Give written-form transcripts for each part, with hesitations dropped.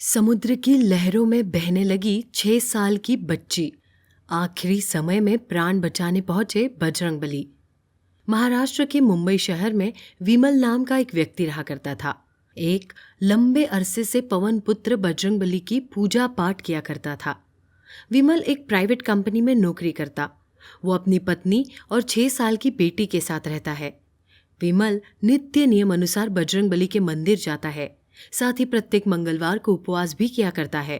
समुद्र की लहरों में बहने लगी 6 साल की बच्ची। आखिरी समय में प्राण बचाने पहुंचे बजरंगबली। महाराष्ट्र के मुंबई शहर में विमल नाम का एक व्यक्ति रहा करता था। एक लंबे अरसे से पवन पुत्र बजरंगबली की पूजा पाठ किया करता था। विमल एक प्राइवेट कंपनी में नौकरी करता। वो अपनी पत्नी और 6 साल की बेटी के साथ रहता है। विमल नित्य नियम अनुसार बजरंगबली के मंदिर जाता है। साथ ही प्रत्येक मंगलवार को उपवास भी किया करता है।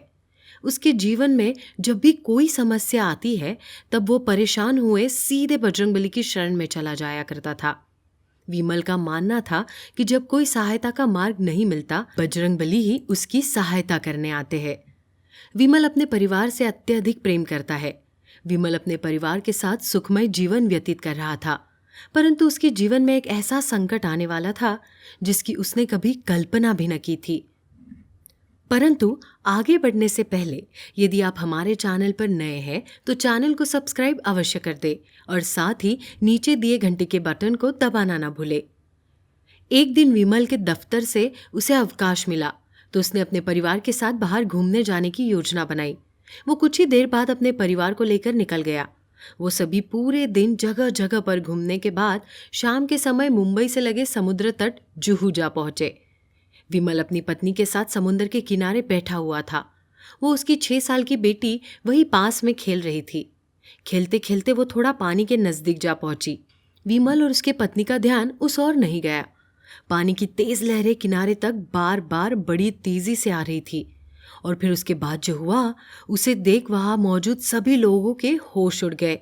उसके जीवन में जब भी कोई समस्या आती है तब वो परेशान हुए सीधे बजरंगबली की शरण में चला जाया करता था। विमल का मानना था कि जब कोई सहायता का मार्ग नहीं मिलता, बजरंगबली ही उसकी सहायता करने आते हैं। विमल अपने परिवार से अत्यधिक प्रेम करता है। विमल अपने परिवार के साथ सुखमय जीवन व्यतीत कर रहा था, परंतु उसके जीवन में एक ऐसा संकट आने वाला था जिसकी उसने कभी कल्पना भी न की थी। परंतु आगे बढ़ने से पहले यदि आप हमारे चैनल पर नए हैं तो चैनल को सब्सक्राइब अवश्य कर दें और साथ ही नीचे दिए घंटे के बटन को दबाना ना भूलें। एक दिन विमल के दफ्तर से उसे अवकाश मिला तो उसने अपने परिवार के साथ बाहर घूमने जाने की योजना बनाई। वो कुछ ही देर बाद अपने परिवार को लेकर निकल गया। वो सभी पूरे दिन जगह जगह पर घूमने के बाद शाम के समय मुंबई से लगे समुद्र तट जुहू जा पहुंचे। विमल अपनी पत्नी के साथ समुद्र के किनारे बैठा हुआ था। वो उसकी 6 साल की बेटी वहीं पास में खेल रही थी। खेलते खेलते वो थोड़ा पानी के नजदीक जा पहुंची। विमल और उसके पत्नी का ध्यान उस ओर नहीं गया। पानी की तेज लहरें किनारे तक बार बार बड़ी तेजी से आ रही थी और फिर उसके बाद जो हुआ उसे देख वहां मौजूद सभी लोगों के होश उड़ गए।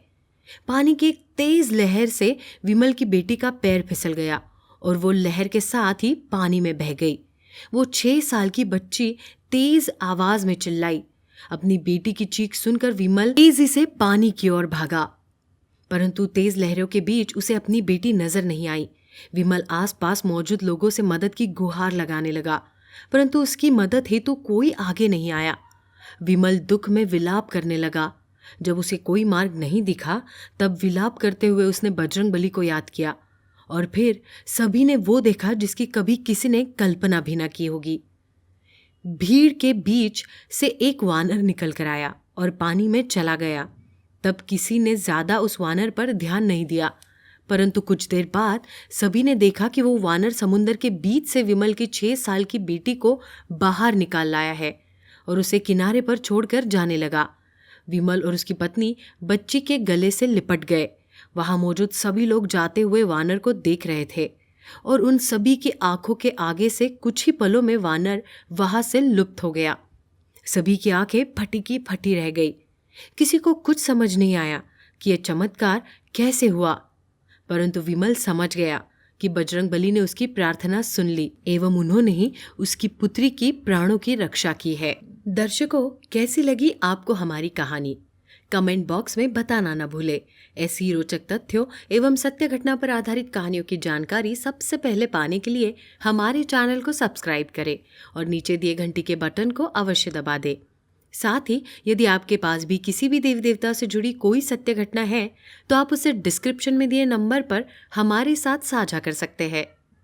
पानी की एक तेज लहर से विमल की बेटी का पैर फिसल गया और वो लहर के साथ ही पानी में बह गई। वो 6 साल की बच्ची तेज आवाज में चिल्लाई। अपनी बेटी की चीख सुनकर विमल तेजी से पानी की ओर भागा, परंतु तेज लहरों के बीच उसे अपनी बेटी नजर नहीं आई। विमल आसपास मौजूद लोगों से मदद की गुहार लगाने लगा, परंतु उसकी मदद हेतु कोई आगे नहीं आया। विमल दुख में विलाप करने लगा। जब उसे कोई मार्ग नहीं दिखा तब विलाप करते हुए उसने बजरंगबली को याद किया और फिर सभी ने वो देखा जिसकी कभी किसी ने कल्पना भी न की होगी। भीड़ के बीच से एक वानर निकल कर आया और पानी में चला गया। तब किसी ने ज्यादा उस वानर पर ध्यान नहीं दिया, परंतु कुछ देर बाद सभी ने देखा कि वो वानर समुद्र के बीच से विमल की 6 साल की बेटी को बाहर निकाल लाया है और उसे किनारे पर छोड़कर जाने लगा। विमल और उसकी पत्नी बच्ची के गले से लिपट गए। वहां मौजूद सभी लोग जाते हुए वानर को देख रहे थे और उन सभी की आंखों के आगे से कुछ ही पलों में वानर वहां से लुप्त हो गया। सभी की आंखें फटी की फटी रह गई। किसी को कुछ समझ नहीं आया कि यह चमत्कार कैसे हुआ, परंतु विमल समझ गया कि बजरंगबली ने उसकी प्रार्थना सुन ली एवं उन्होंने ही उसकी पुत्री की प्राणों की रक्षा की है। दर्शकों, कैसी लगी आपको हमारी कहानी? कमेंट बॉक्स में बताना न भूले। ऐसी रोचक तथ्यों एवं सत्य घटना पर आधारित कहानियों की जानकारी सबसे पहले पाने के लिए हमारे चैनल को सब्सक्राइब करें और नीचे दिए घंटी के बटन को अवश्य दबा दें। साथ ही यदि आपके पास भी किसी भी देवी देवता से जुड़ी कोई सत्य घटना है तो आप उसे डिस्क्रिप्शन में दिए नंबर पर हमारे साथ साझा कर सकते हैं।